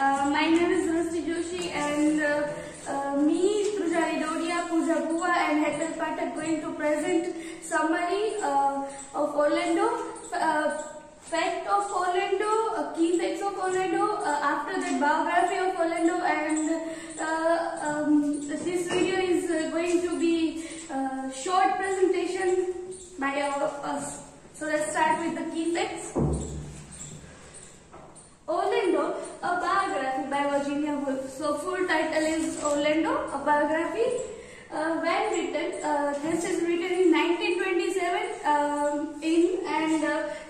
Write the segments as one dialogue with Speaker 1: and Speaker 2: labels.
Speaker 1: My name is Rusti Joshi, and me, Trujari Dodia, Pooja Bua and Hetal Pathak going to present summary of Orlando, fact of Orlando, key facts of Orlando, after that biography of Orlando, and this video is going to be short presentation by us. So let's start with the key facts. Orlando, a biography by Virginia Woolf. So full title is Orlando, a biography. When written, this is written in 1927 and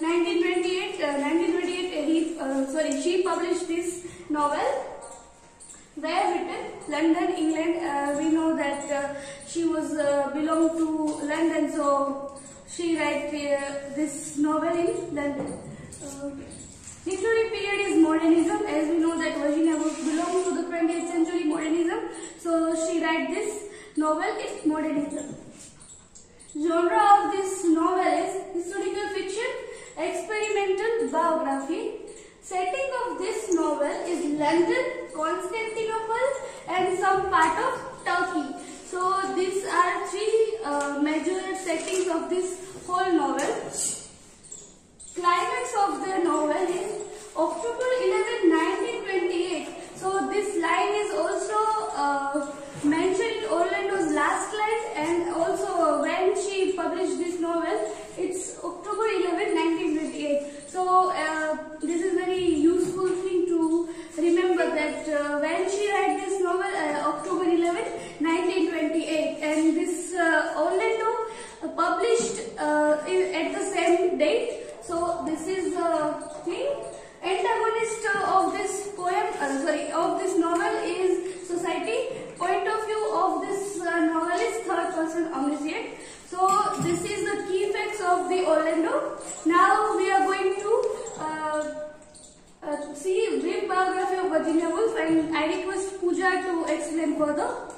Speaker 1: 1928 she published this novel. Where written? London, England. We know that she was belonged to London, so she write this novel in London. Literary period is modernism, as we know that Virginia Woolf belongs to the 20th century modernism, so she write this novel in modernism. Genre of this novel is historical fiction, experimental biography. Setting of this novel is London, Constantinople and some part of Turkey. So these are three major settings of this whole novel. Climax of the novel is October 11, 1928. So this line is also mentioned in Orlando's last line, and also when she published this novel, it's October 11, 1928. So this is very useful thing to remember that when she wrote this novel, October 11, 1928, and this Orlando published at the same date. So this is the thing. Antagonist of this poem, of this novel is society. Point of view of this novel is third person omniscient. So this is the key facts of the Orlando. Now we are going to see brief biography of Virginia Woolf, and I request Pooja to explain further.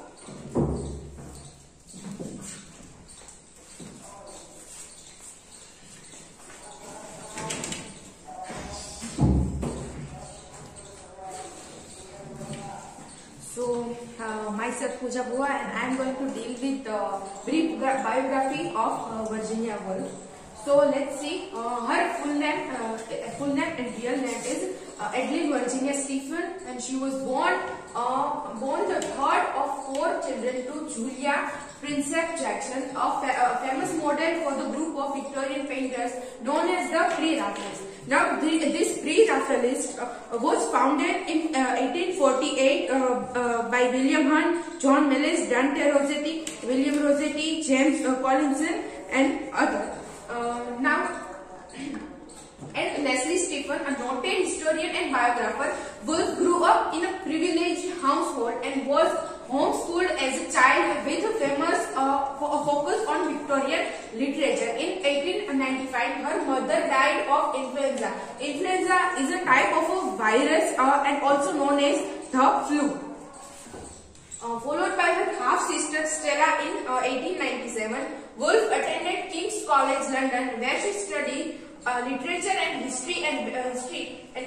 Speaker 2: Myself Pooja Bua, and I am going to deal with the brief biography of Virginia Woolf. So let's see. Her full name and real name is Adeline Virginia Stephen, and she was born the third of four children to Julia Princess Jackson, a famous model for the group of Victorian painters known as the Pre-Raphaelites. Now, this Pre-Raphaelist was founded in 1848 by William Hunt, John Mills, Dante Rossetti, William Rossetti, James Collinson, and others. And Leslie Stephen, a noted historian and biographer, Woolf grew up in a privileged household and was homeschooled as a child with a famous focus on Victorian literature. In 1895, her mother died of influenza. Influenza is a type of a virus and also known as the flu. Followed by her half-sister Stella in 1897, Woolf attended King's College London, where she studied literature and history and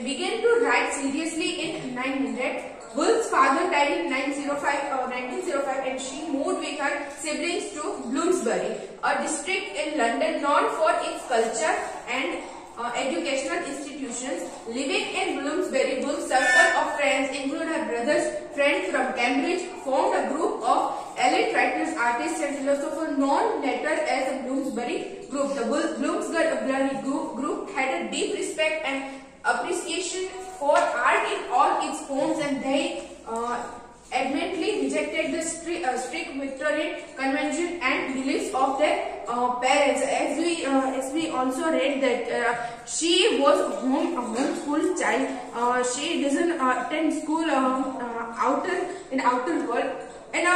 Speaker 2: began to write seriously in 1900. Woolf's father died in 1905, and she moved with her siblings to Bloomsbury, a district in London known for its culture and educational institutions. Living in Bloomsbury, Woolf's circle of friends include her brother's friend from Cambridge, formed a group of elite writers, artists and philosophers known later as the Bloomsbury Group. The Bloomsbury group had a deep respect and appreciation for art in all its forms, and they adamantly rejected the strict Victorian convention and beliefs of their parents. As we also read that she was a homeschooled child. She doesn't attend school in outer world. And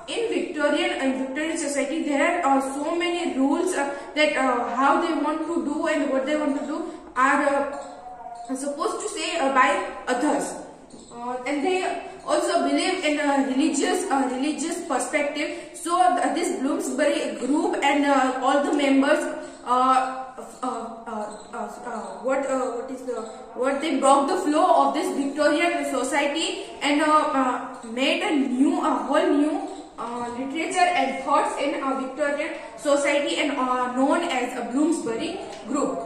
Speaker 2: in Victorian society, there are so many rules that how they want to do and what they want to do are supposed to say by others, and they also believe in a religious perspective. So this Bloomsbury group and all the members what they broke the flow of this Victorian society and made a whole new literature and thoughts in Victorian society and known as a Bloomsbury group.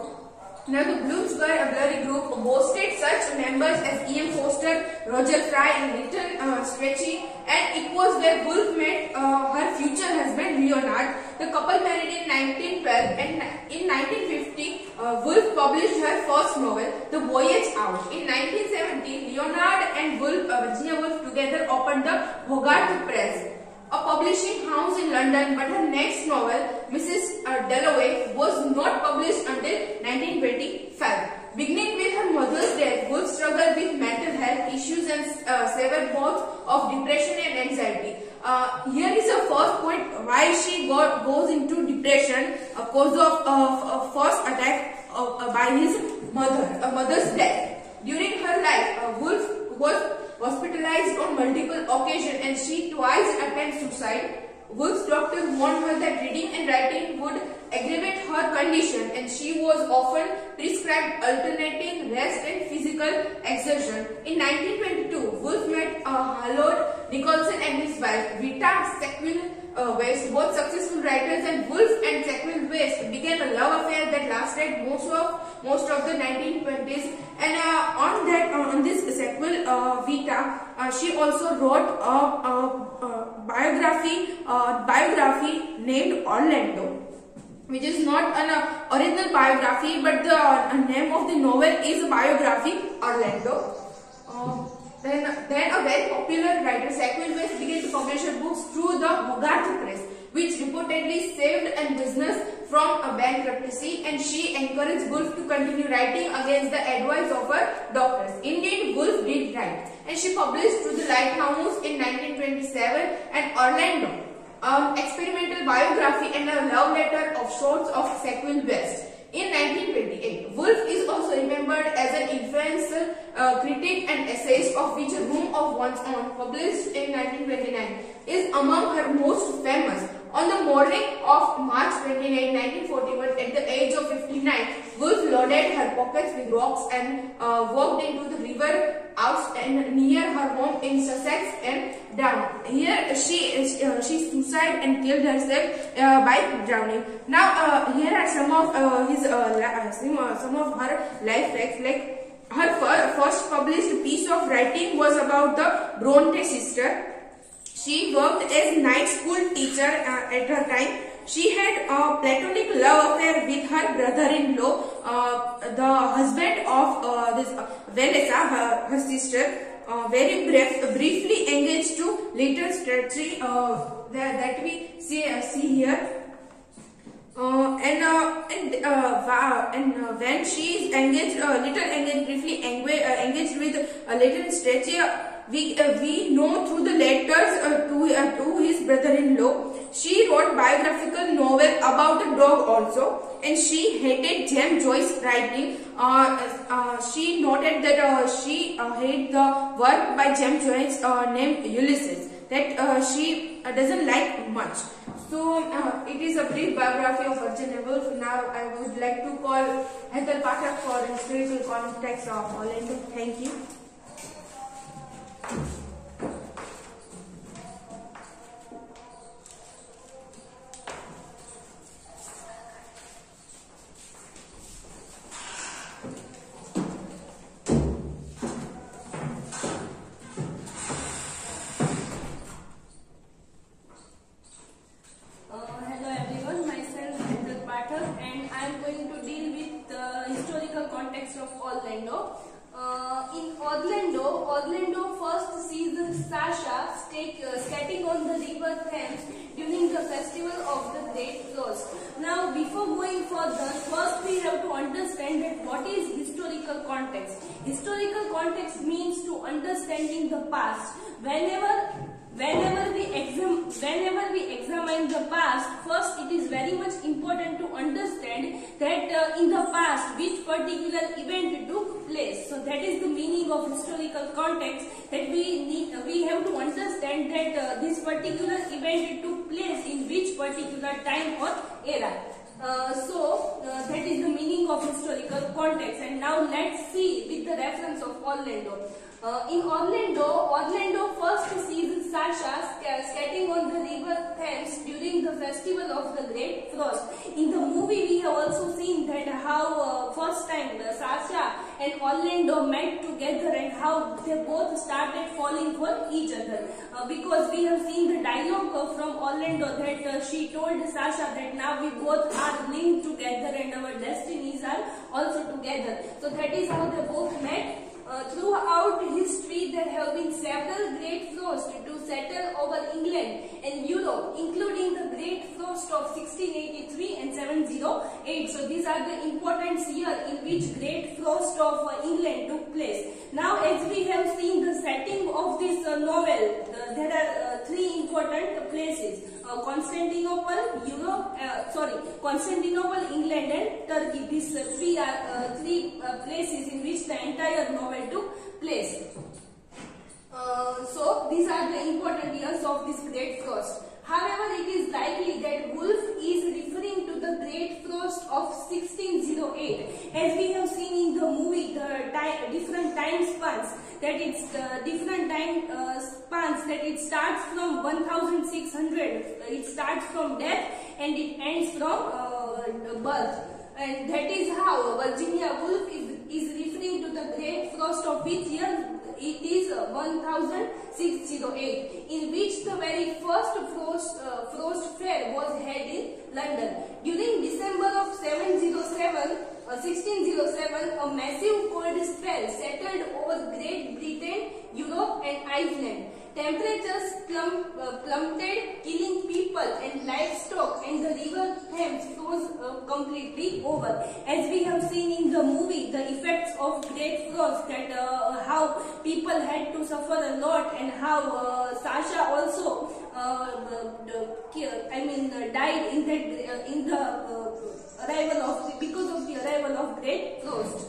Speaker 2: Now the Bloomsbury group boasted such members as E.M. Forster, Roger Fry and Lytton Strachey, and it was where Woolf met her future husband Leonard. The couple married in 1912 and in 1950 Woolf published her first novel, The Voyage Out. In 1970, Leonard and Virginia Woolf together opened the Hogarth Press, a publishing house in London, but her next novel, Mrs. Dalloway, was not published until 1925. Beginning with her mother's death, Woolf struggled with mental health issues and suffered both of depression and anxiety. Here is a first point why she goes into depression, a cause of first attack by his mother's death. During her life, Woolf was hospitalized on multiple occasions and she twice attempted suicide. Woolf's doctor warned her that reading and writing would aggravate her condition and she was often prescribed alternating rest and physical exertion. In 1922, Woolf met Harold Nicolson and his wife, Vita Sackville West, both successful writers, and Woolf and Sackville West began a love affair that lasted most of the 1920s. And on this Sackville Vita, she also wrote a biography named Orlando, which is not an original biography, but the name of the novel is biography Orlando. Then a very popular writer, Sackville West, began to publish her books through the Hogarth Press, which reportedly saved a business from a bankruptcy, and she encouraged Woolf to continue writing against the advice of her doctors. Indeed, Woolf did write, and she published Through the Lighthouse in 1927 and Orlando, experimental biography and a love letter of sorts of Sackville West. In 1928, Woolf is also remembered as an influential critic and essayist, of which A Room of One's Own, published in 1929, is among her most famous. On the morning of March 29, 1941, at the age of 59, Woolf loaded her pockets with rocks and walked into the river out and near her home in Sussex and drowned. Here she suicided and killed herself by drowning. Now here are some of some of her life facts. Like her first published piece of writing was about the Bronte sister. She worked as night school teacher at her time. She had a platonic love affair with her brother-in-law, the husband of this Valesa, her sister. Very briefly engaged to Lytton Strachey, that we see here. When she is engaged, briefly engaged with Lytton Strachey, we know through the letters to his brother-in-law. She wrote biographical novel about a dog also, and she hated James Joyce's writing. She noted that she hated the work by James Joyce named Ulysses, that she doesn't like much. So it is a brief biography of Virginia Woolf. Now I would like to call Ethel Pathak for historical context of Orlando. Thank you.
Speaker 1: Orlando first sees Sasha skating on the river Thames during the festival of the Great Floss. Now, before going further, first we have to understand that what is historical context. Historical context means to understanding the past. Whenever we examine the past, first it is very much important to understand that in the past which particular event took place. So that is the meaning of historical context, that we have to understand that this particular event took place in which particular time or era. That is the meaning of historical context. And now let's see with the reference of Orlando. In Orlando first sees Sasha skating on the river Thames during the festival of the Great Frost. In the movie, we have also seen that how first time Sasha and Orlando met together and how they both started falling for each other. Because we have seen the dialogue from Orlando that she told Sasha that now we both are linked together and our destinies are also together. So that is how they both met. Throughout history, there have been several great frosts to settle over England and Europe, including the Great Frost of 1683 and 708. So these are the important years in which Great Frost of England took place. Now, as we have seen the setting of this novel, there are three important places: Constantinople, Constantinople, England, and Turkey. These three are three places in which the entire novel took place. So these are the important years of this Great Frost. However, it is likely that Wolfe is referring to the Great Frost of 1608. As we have seen in the movie, the different time spans, that it's different time spans, that it starts from 1600, it starts from death and it ends from birth. And that is how Virginia Woolf is referring to the Great Frost of which year? It is 1608, in which the very first frost fair was held in London. During December of 1607, a massive cold spell settled over Great Britain, Europe and Iceland. Temperatures plummeted, killing people and livestock, and the river Thames froze completely over. As we have seen in the movie, the effects of Great Frost, that how people had to suffer a lot, and how Sasha also died because of the arrival of Great Frost.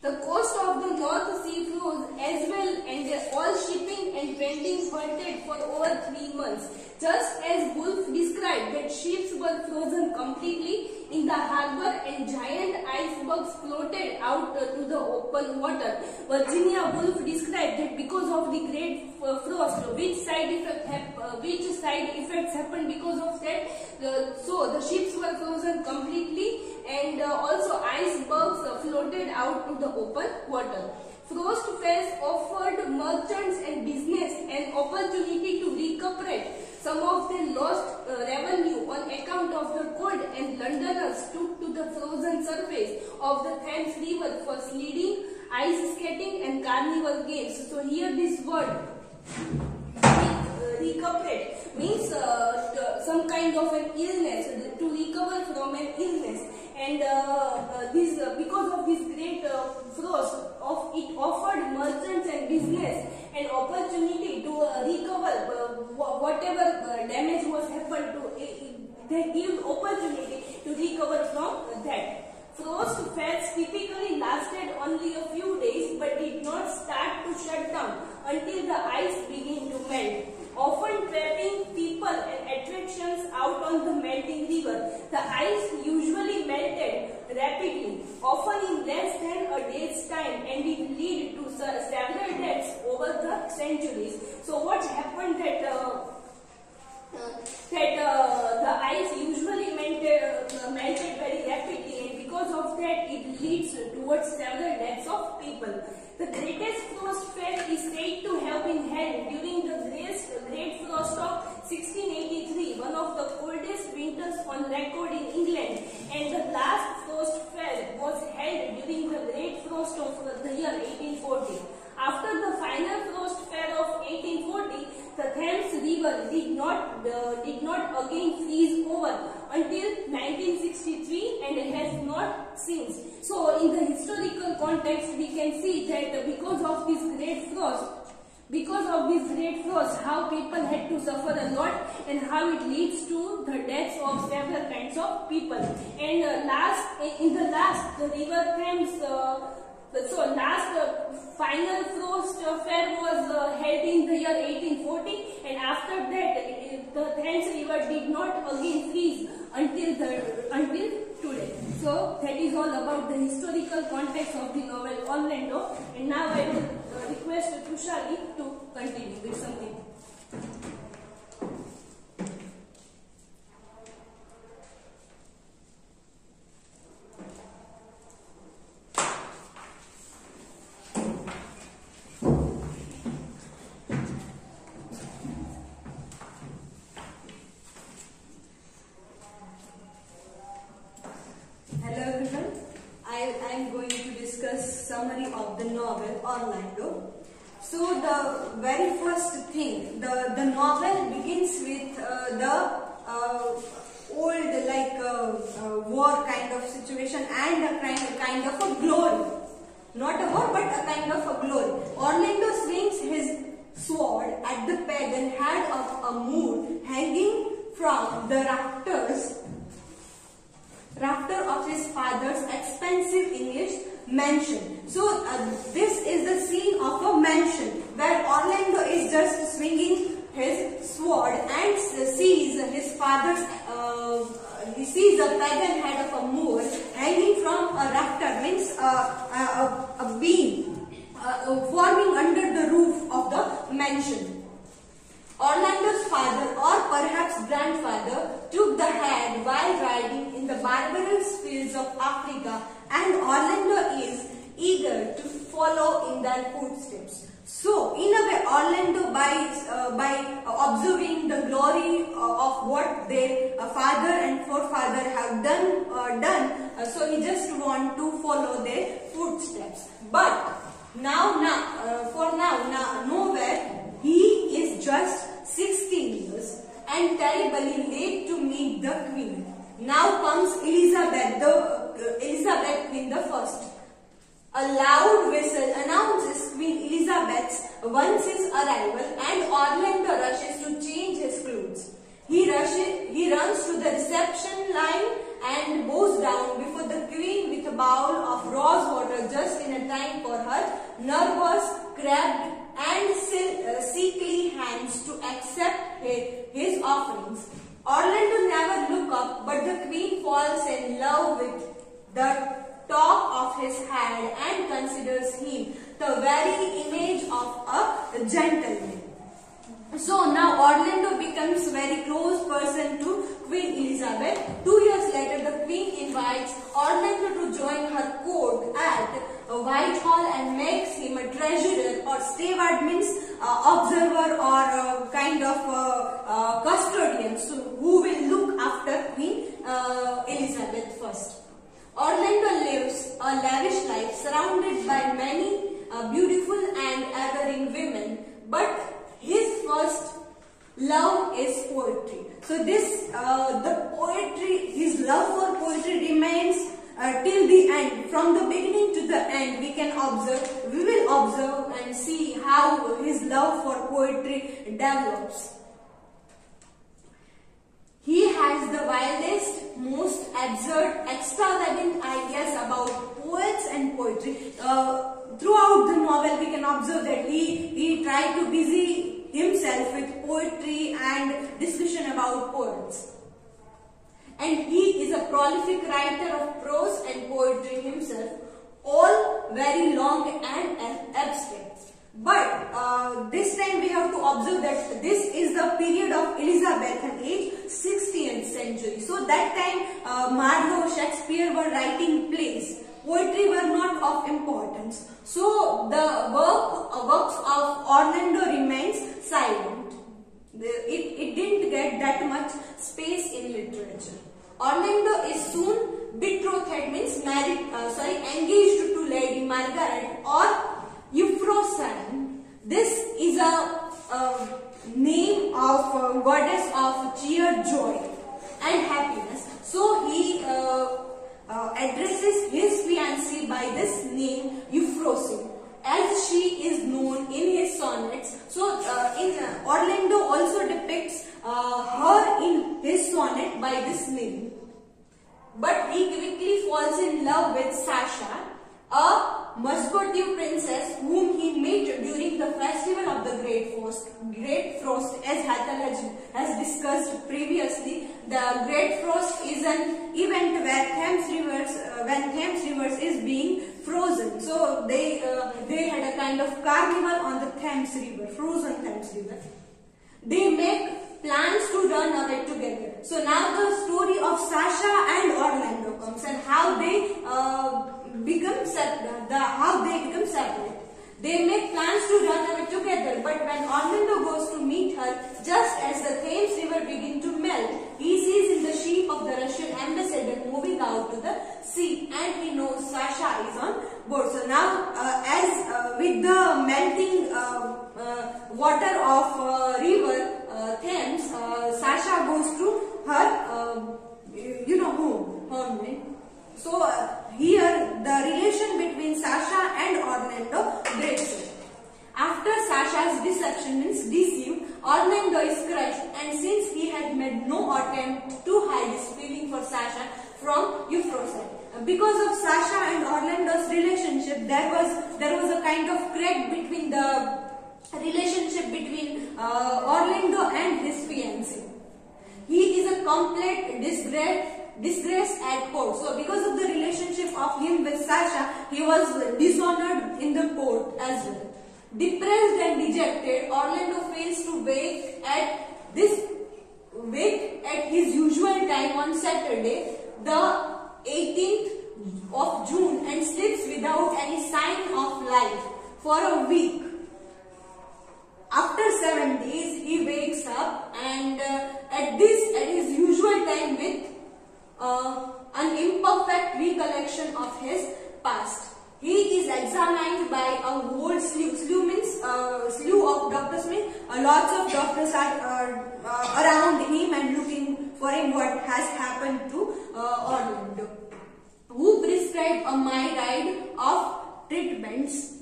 Speaker 1: The coast of the North Sea froze as well, and all shipping and trading halted for over 3 months. Just as Wolfe described that ships were frozen completely in the harbour and giant icebergs floated out to the open water, Virginia Woolf described that because of the Great Frost, which side effects happened because of that. So the ships were frozen completely, and also icebergs floated out to the open water. Frost fairs offered merchants and business an opportunity to recuperate some of their lost revenue on account of the cold, and Londoners took to the frozen surface of the Thames River for sledding, ice skating and carnival games. So here this word recuperate means some kind of an illness, to recover from an illness. And because of this great frost, it offered merchants and business an opportunity to recover whatever damage was happened to. They give opportunity to recover from that. Frost fairs typically lasted only a few days, but did not start to shut down until the ice began to melt, often trapping people and attractions out on the melting river. The ice usually melted rapidly, often in less than a day's time, and it led to several deaths over the centuries. So what happened that the ice usually melted very rapidly, and because of that it leads towards several deaths of people. The greatest frost fair is said to have been held during the Great Frost of 1683, one of the coldest winters on record in England, and the last frost fair was held during the Great Frost of the year 1840. After the final frost fair of 1840, the Thames River did not again freeze over until 1963, and has not since. So in the historical context, we can see that because of this great frost, how people had to suffer a lot, and how it leads to the deaths of several kinds of people. And the river Thames. So last final frost fair was held in the year 1840, and after that
Speaker 3: the Thames River did not again freeze until today. So that is all about the historical context of the novel Orlando. And now I will request Tushari to continue with something.
Speaker 4: Hello everyone, I am going to discuss summary of the novel Orlando. So the very first thing, the novel begins with the old war kind of situation and a kind of a glory. Not a war but a kind of a glory. Orlando swings his sword at the pagan head of a moor hanging from the rafter of his father's expensive English mansion. So this is the scene of a mansion where Orlando is just swinging his sword and sees his father's he sees a pagan head of a moor hanging from a rafter, means a beam forming under the roof of the mansion. Orlando's father, or perhaps grandfather, took the head while riding in the barbarous fields of Africa, and Orlando is eager to follow in their footsteps. So, in a way, Orlando, by observing the glory of what their father and forefather have done, so he just want to follow their footsteps. But now, nowhere. He is just 16 years and terribly late to meet the Queen. Now comes Elizabeth Queen the First. A loud whistle announces Queen Elizabeth's once arrival, and Orlando rushes to change his clothes. He runs to the reception line and bows down before the Queen with a bowl of rose water just in time for her nervous, crabbed and sickly hands to accept his offerings. Orlando never looks up, but the Queen falls in love with the top of his head and considers him the very image of a gentleman. So now Orlando becomes very close person to Queen Elizabeth. 2 years later, the Queen invites Orlando to join her court at Whitehall and makes him a treasurer, or steward means observer or kind of custodian, so who will look after Queen Elizabeth first. Orlando lives a lavish life surrounded by many beautiful and adoring women, but his first love is poetry. So this, his love for poetry remains till the end. From the beginning to the end, we will observe and see how his love for poetry develops. He has the wildest, most absurd, extravagant ideas about poets and poetry. Throughout the novel, we can observe that he tried to busy himself with poetry and discussion about poets. And he is a prolific writer of prose and poetry himself, all very long and abstract. But this time we have to observe that this is the period of Elizabethan age, 16th century. So that time Marlowe, Shakespeare were writing plays. Poetry were not of importance. So the works of Orlando remains silent. It didn't get that much space in literature. Orlando is soon betrothed, means engaged to Lady Margaret or Euphrosyne. This is a name of goddess of cheer, joy and happiness. So he addresses his fiancée by this name Euphrosyne, as she is known in his sonnets. So Orlando also depicts her in his sonnet by this name. But he quickly falls in love with Sasha, a Muscovite princess whom he met during the festival of the Great Frost, as Hathal has discussed previously. The Great Frost is an event where when Thames rivers is being frozen. So they had a kind of carnival on the Thames River, frozen Thames River. They make plans to run away together. So now the story of Sasha and Orlando comes, and how they become separate. They make plans to run away together, but when Orlando goes to meet her, just as the Thames River begins to melt, he sees in the ship of the Russian ambassador moving out to the sea, and he knows Sasha is on board. So now, with the melting water of river Thames, Sasha goes to her, home, right? So here the relation between Sasha and Orlando breaks up. After Sasha's deceive, Orlando is crushed, and since he had made no attempt to hide his feeling for Sasha from Euphrosyne, because of Sasha and Orlando's relationship, there was a kind of crack between the relationship between Orlando and his fiancée. He is a complete disgrace at court. So because of the relationship of him with Sasha, he was dishonored in the court as well. Depressed and dejected, Orlando fails to wake at his usual time on Saturday, the 18th of June, and sleeps without any sign of life for a week. After 7 days, he wakes up, and at his usual time with an imperfect recollection of his past. He is examined by a whole slew of doctors. Lots of doctors are around him and looking for him what has happened to Orlando, who prescribed a myriad of treatments.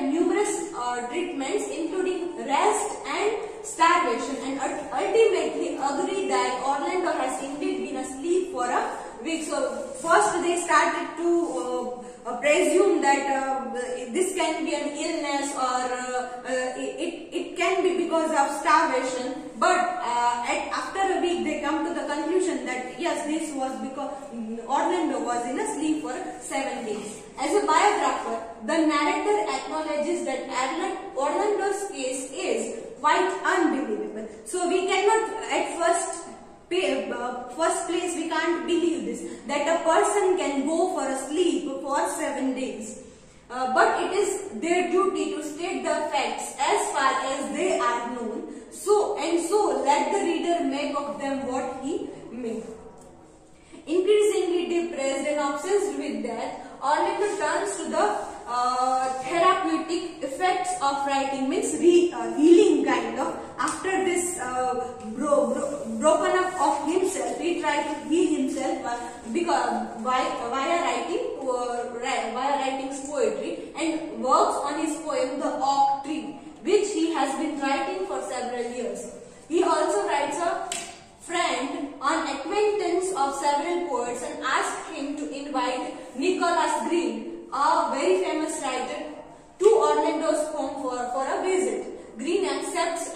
Speaker 4: Numerous treatments, including rest and starvation, and ultimately agreed that Orlando has indeed been asleep for a week. So first they started to presume that this can be an illness, or it can be because of starvation, but after a week they come to the conclusion that yes, this was because Orlando was in a sleep for 7 days. As a biographer, the narrator acknowledges that Orlando's case is quite unbelievable. So we cannot at first place, we can't believe this, that a person can go for a sleep for 7 days. But it is their duty to state the facts as far as they are known. So let the reader make of them what he may. Increasingly depressed and obsessed with death, Orlando turns to the therapeutic effects of writing, means healing kind of. After this broken up of himself, he tried to heal himself via writing poetry, and works on his poem The Oak Tree, which he has been writing for several years. He also writes a friend on acquaintance of several poets and asked him to invite Nicholas Green, a very famous writer, to Orlando's home for a visit. Green accepts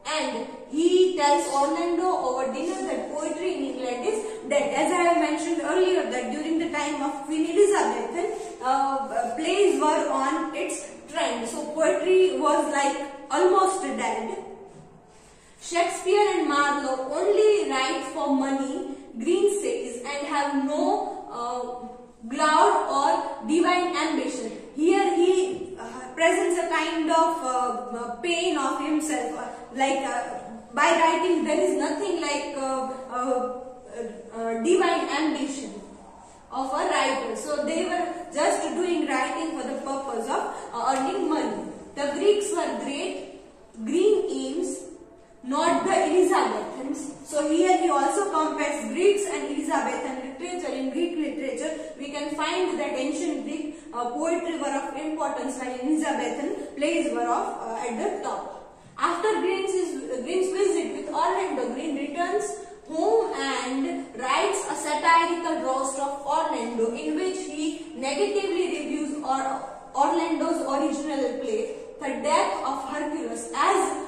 Speaker 4: and he tells Orlando over dinner that poetry in England is dead. As I have mentioned earlier, that during the time of Queen Elizabeth, plays were on its trend. So poetry was like almost dead. Shakespeare and Marlowe only write for money, Green says, and have no glaude or divine ambition. Here he presents a kind of pain of himself, by writing there is nothing like divine ambition of a writer. So they were just doing writing for the purpose of earning money. The Greeks were great. Green aims not the Elizabethans. So here he also compares Greeks and Elizabethan literature. In Greek literature, we can find that ancient Greek poetry were of importance, while Elizabethan plays were of at the top. After Green's visit with Orlando, Green returns home and writes a satirical roast of Orlando in which he negatively reviews Orlando's original play, The Death of Hercules, as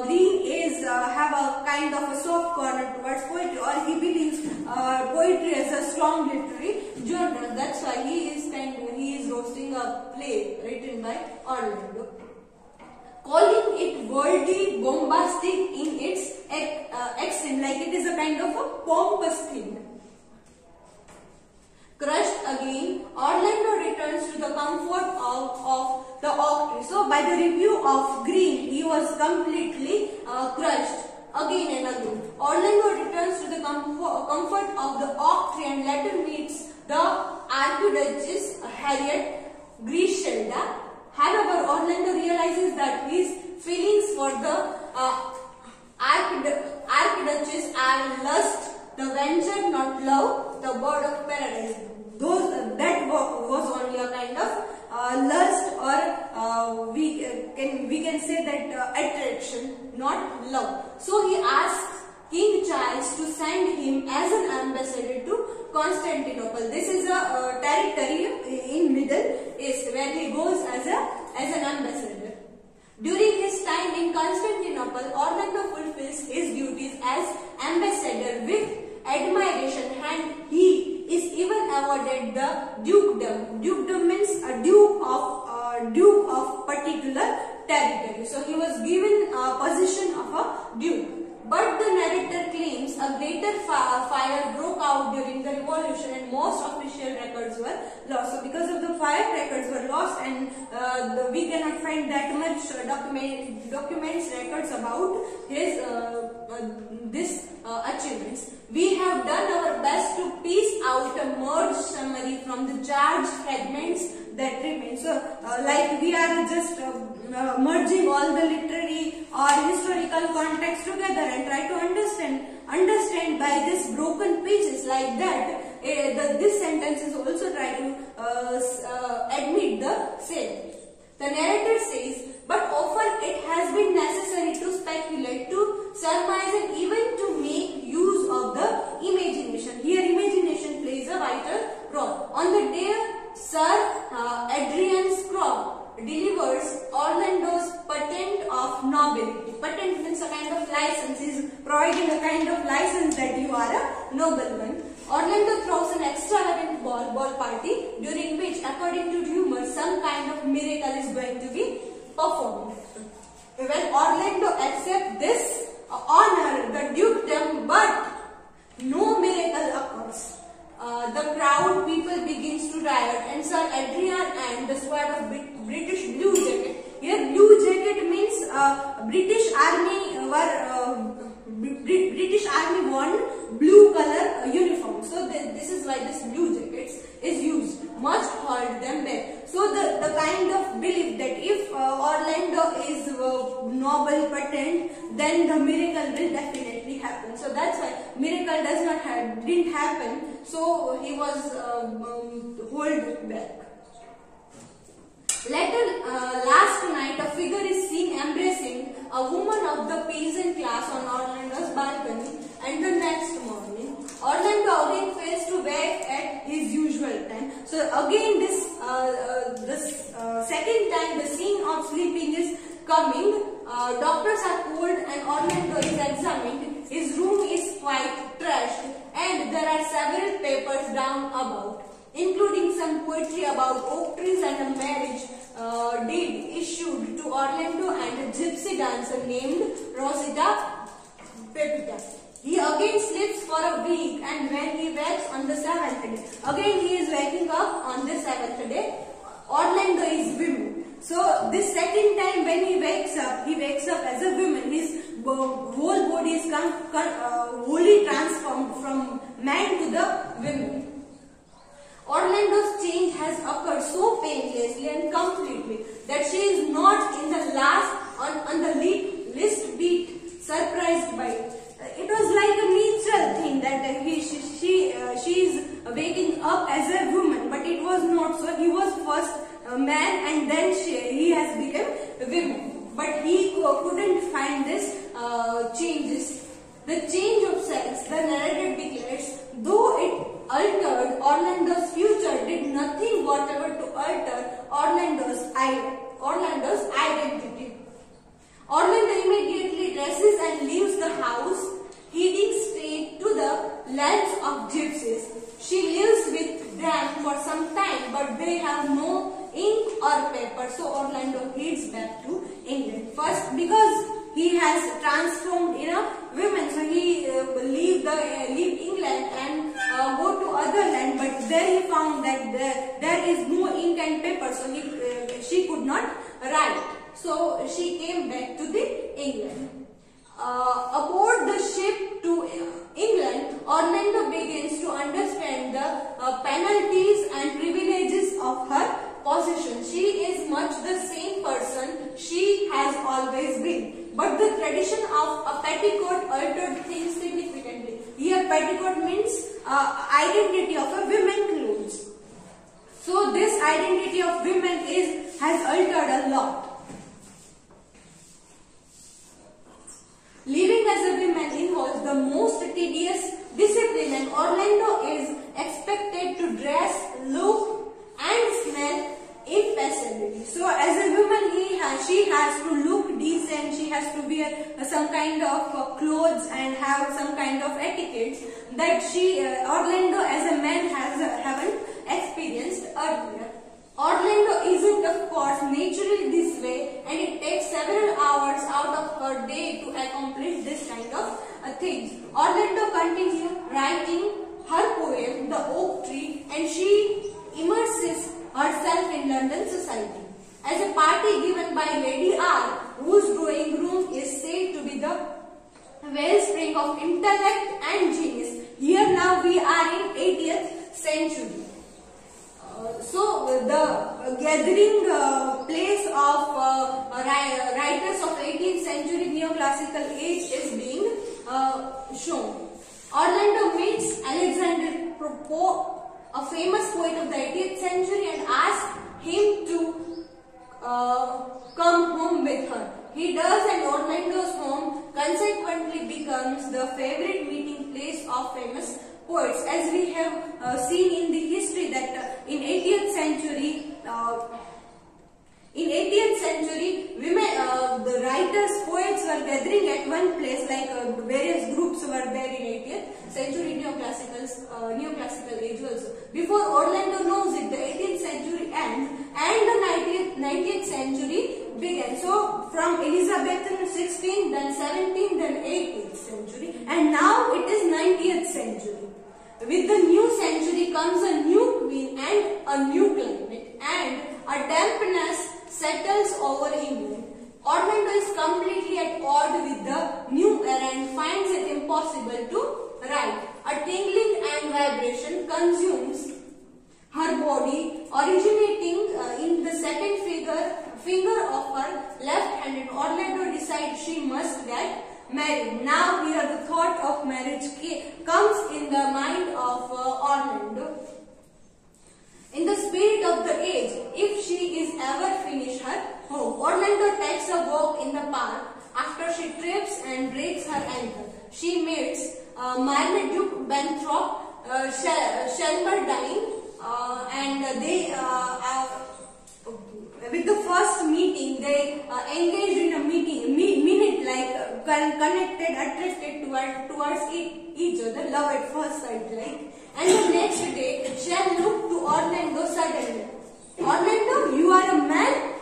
Speaker 4: Greene is have a kind of a soft corner towards poetry, or he believes poetry as a strong literary genre. That's why he is roasting a play written by Orlando, calling it worldly, bombastic in its extent, like it is a kind of a pompous thing. Crushed again, Orlando returns to the comfort of the oak tree. So by the review of Greene, he was completely crushed again and again. Orlando returns to the comfort of the oak tree and later meets the Archduchess Harriet Griselda. However, Orlando realizes that his feelings for the Archduchess are lust, the venture, not love, the bird of paradise. That was only a kind of lust, or we can say that attraction, not love. So he asks King Charles to send him as an ambassador to Constantinople. This is a territory in Middle East where he goes as an ambassador. During his time in Constantinople, Orlando fulfills his duties as ambassador with admiration, and he is even awarded the dukedom. Dukedom means a duke of particular territory. So he was given a position of a duke. But the narrator claims a greater fire broke out during the revolution and most official records were lost. So because of the fire, records were lost, and we cannot find that much documents, records about his this achievements. We have done our best to piece out a merged summary from the charged fragments that remain. So like we are just merging all the literary or historical context together and try to understand by this broken pages like that. This sentence is also try to admit the same. The narrator says, but often it has been necessary to speculate, to surmise, and even to make use of the imagination. Here imagination plays a vital role. On the day Sir Adrian Scrope delivers Orlando's patent of nobility. Patent means a kind of license. He is providing a kind of license that you are a nobleman. Orlando throws an extravagant ball party during which, according to rumor, some kind of miracle is going to be performed. When Orlando accepts this honor, the dukedom, but no miracle occurs. The crowd, people begins to riot, and Sir Adrian and the squad of British Blue Jacket. Here, Blue Jacket means British Army won blue color uniform. So this is why this Blue Jackets is used. Much hold them back. So the kind of belief that if Orlando is noble patent, then the miracle will definitely happen. So that's why miracle didn't happen. So he was held back. Last night, a figure is seen embracing a woman of the peasant class on Orlando's balcony, and the next morning, Orlando again fails to wake at his usual time. So again, this second time, the scene of sleeping is coming. Doctors are called, and Orlando is examined. His room is quite trashed, and there are several papers down about, including some poetry about oak trees and a marriage deed issued to Orlando and a gypsy dancer named Rosita Pepita. He again sleeps for a week, and when he wakes on the 7th day, again he is waking up on the 7th day, Orlando is woman. So this second time when he wakes up as a woman. His whole body is wholly transformed from man to the woman. Orlando's change has occurred so painlessly and completely that she is not in the on the least bit surprised by it. It was like a natural thing that she is waking up as a woman, but it was not so. He was first a man, and then he has become a woman. But he couldn't find this changes. The the change of sex, the narrative declares, though it altered Orlando's future, did nothing whatever to alter Orlando's identity. Orlando immediately dresses and leaves the house, heading straight to the lands of gypsies. She lives with them for some time, but they have no ink or paper, so Orlando heads back to England. First, because he has transformed in a woman, so he leave England and go to other land, but there he found that there is no ink and paper, so she could not write. So she came back to the England. Aboard the ship to England, Orlando begins to understand the penalties and privileges of her position. She is much the same person she has always been, but the tradition of a petticoat altered things significantly. Here petticoat means identity of a women clothes. So this identity of women has altered a lot. Living as a woman involves the most tedious discipline, and Orlando is expected to dress, look and smell impassively. So as a woman she has to look decent, she has to wear some kind of clothes and have some kind of etiquettes that Orlando as a man haven't experienced earlier. Orlando isn't of course naturally this way, and it takes several hours out of her day to accomplish this kind of things. Orlando continues writing her poem, The Oak Tree, and she immerses herself in London society. As a party given by Lady R, whose drawing room is said to be the wellspring of intellect and genius. Here now we are in 80th century. So the gathering place of writers of 18th century neoclassical age is being shown. Orlando meets Alexander Pope, a famous poet of the 18th century, and asks him to come home with her. He does, and Orlando's home consequently becomes the favorite meeting place of famous poets. As we have seen in the history that in 18th century, women, the writers, poets were gathering at one place, like various groups were there in 18th century neoclassical age also. Before Orlando knows it, the 18th century ends and the 19th century began. So from Elizabethan 16th, then 17th, then 18th century, and now it is 90th century. With the new century comes a new queen and a new climate, and a dampness settles over England. Orlando is completely at odds with the new era and finds it impossible to write. A tingling and vibration consumes her body, originating in the second finger of her left hand, and Orlando decides she must get married. Now here the thought of marriage comes in the mind of Orlando. In the spirit of the age, if she is ever finished her home, Orlando takes a walk in the park. After she trips and breaks her ankle, she meets Marmaduke Benthrop, Shelmerdine, and they with the first meeting, they engaged in a minute, like connected, attracted towards each other, love at first sight, like. And the next day, Shell looked to Orlando suddenly. Orlando, you are a man?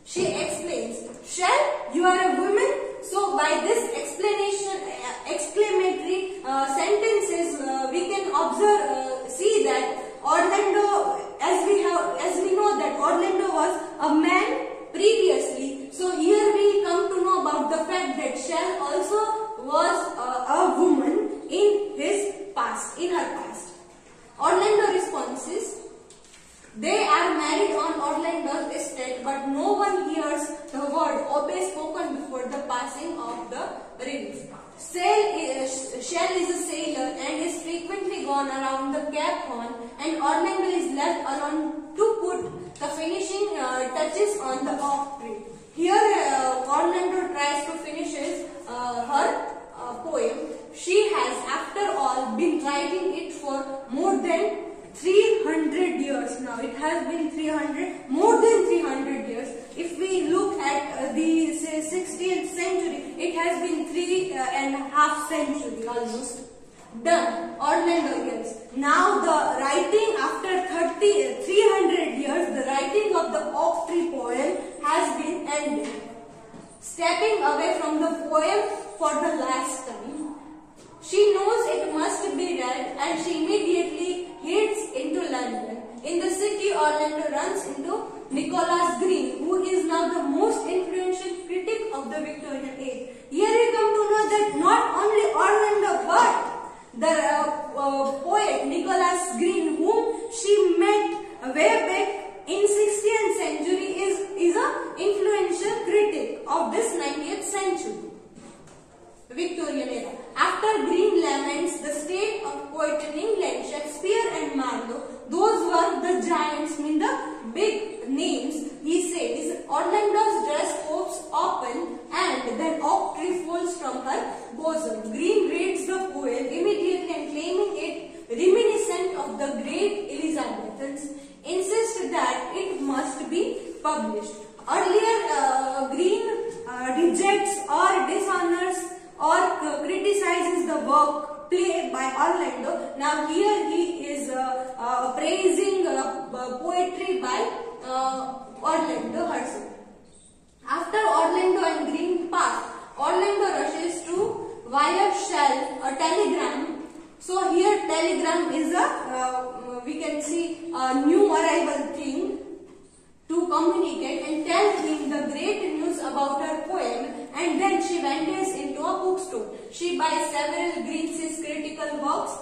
Speaker 4: She explains. Shell, you are a woman? So by this exclamatory sentences, we can see that Orlando, as we know that Orlando was a man previously. So here we come to know about the fact that Shell also was a woman in her past. Orlando responses. They are married on Orlando's estate, but no one hears the word obey spoken before the passing of the release. Shell is a sailor and is frequently gone around the Cape Horn, and Orlando is left alone to put the finishing touches on the oak tree. Here Orlando tries to finish her poem. she has after all been writing it for more than 300 years now. It has been more than 300 years. If we look at the 16th century, it has been 3.5 centuries almost. Done. Orlando. Now the writing after 300 years, the writing of the oak tree poem has been ended. Stepping away from the poem for the last time. She knows it must be read and she immediately heads into London. In the city, Orlando runs into Nicholas Green, who is now the most influential critic of the Victorian age. Here we come to know that not only Orlando but the poet Nicholas Green, whom she met way back in 16th century, is an influential critic of this 19th century Victorian era. After Green laments the state of poetry in England, Shakespeare and Marlowe, those were the giants, the big names, he says, Orlando's dress hopes open and then oak tree falls from her bosom. Green reads the poem immediately and claiming it reminiscent of the great Elizabethans, insists that it must be published. Earlier, Green rejects or dishonors or criticizes the work play by Orlando. Now here he is praising poetry by Orlando herself. After Orlando and Green part, Orlando rushes to wire shell a telegram. So here telegram is a we can see a new arrival thing to communicate and tell him the great news about her poem, and then she wanders into a bookstore. She buys several Green's critical works,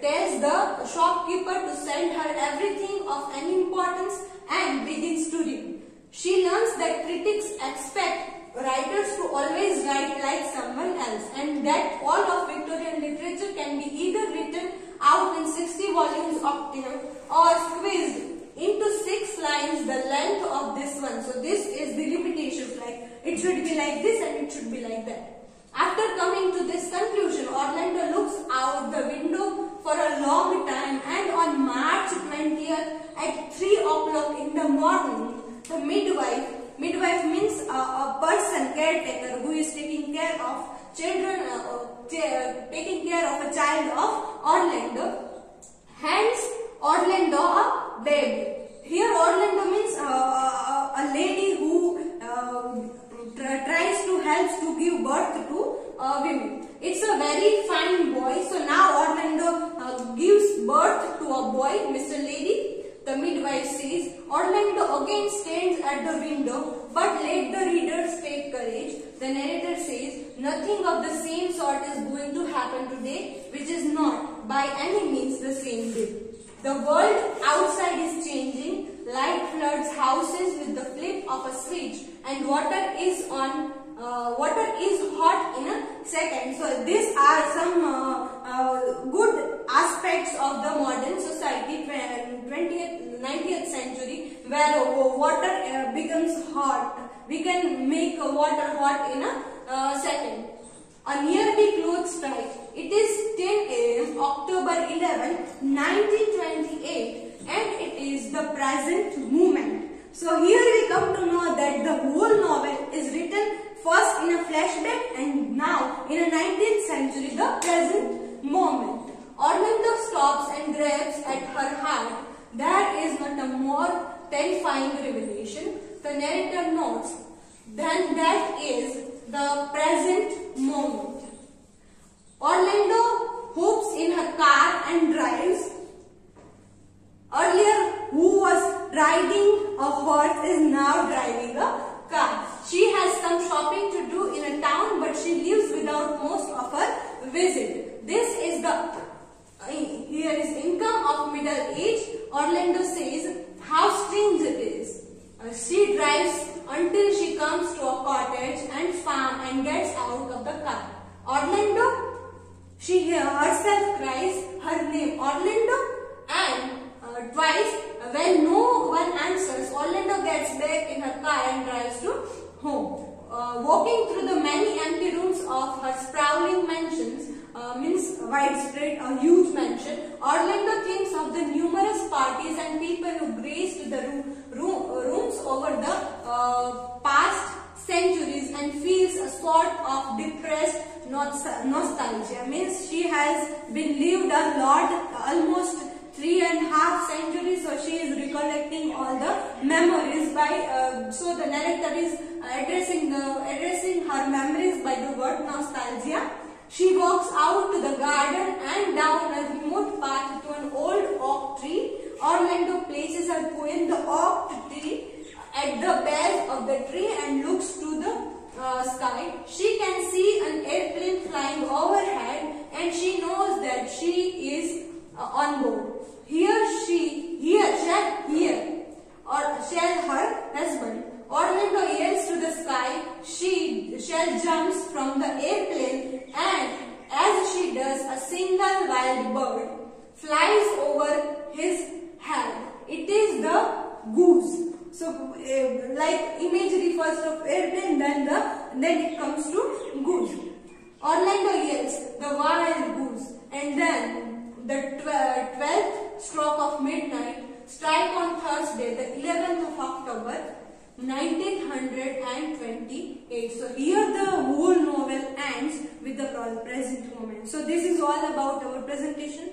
Speaker 4: tells the shopkeeper to send her everything of any importance and begins to read. She learns that critics expect writers to always write like someone else and that all of Victorian literature can be either written out in 60 volumes octave or squeezed into 6 lines the length of this one. So this is the limitations, like it should be like this and it should be like that. After coming to this conclusion, Orlando looks out the window for a long time, and on March 20th at 3 o'clock in the morning, the midwife means a person, caretaker, who is taking care of children, taking care of a child of Orlando, hands Orlando a baby. Here Orlando means a lady who tries to help to give birth to women. It's a very fine boy. So now Orlando gives birth to a boy, Mr. Lady. The midwife says, Orlando again stands at the window, but let the readers take courage. The narrator says, nothing of the same sort is going to happen today, which is not by any means the same day. The world outside is changing. Light floods houses with the flip of a switch, and water is hot in a second. So these are some good aspects of the modern society, 19th century, where water becomes hot. We can make water hot in a second. A nearby clothes strike. It is 10 a.m. October 11, 1928, and it is the present moment. So here we come to know that the whole novel is written first in a flashback and now in a 19th century, the present moment. Orlando stops and grabs at her heart. There is not a more terrifying revelation. The narrator notes, then that is the present moment. Orlando hops in her car and drives. Earlier, who was riding a horse is now driving a car. She has some shopping to do in a town, but she leaves without most of her visit. This is the here is income of middle age. Orlando says, how strange it is. She drives until she comes to a cottage and farm and gets out of the car. Orlando, she herself cries her name Orlando, and twice when no one answers, Orlando gets back in her car and drives to home. Walking through the many empty rooms of her sprawling mansions, widespread, a huge mansion. Orlando thinks of the numerous parties and people who graced the rooms over the past centuries and feels a sort of depressed nostalgia. Means she has been lived a lot, almost 3.5 centuries, so she is recollecting all the memories by so the narrator is addressing her memories by the word nostalgia. She walks out to the garden and down a remote path to an old oak tree. Orlando places her poem, the oak tree, at the base of the tree and looks to the sky. She can see an airplane flying overhead and she knows that she is on board. Shall her husband. Orlando yells to the sky. Shell jumps from the airplane and as she does, a single wild bird flies over his head. It is the goose. So, like imagery first of airplane, then it comes to goose. Orlando yells, the wild goose, and then the 12th stroke of midnight strike on Thursday, the 11th of October, 1928. So here the whole novel ends with the present moment. So this is all about our presentation.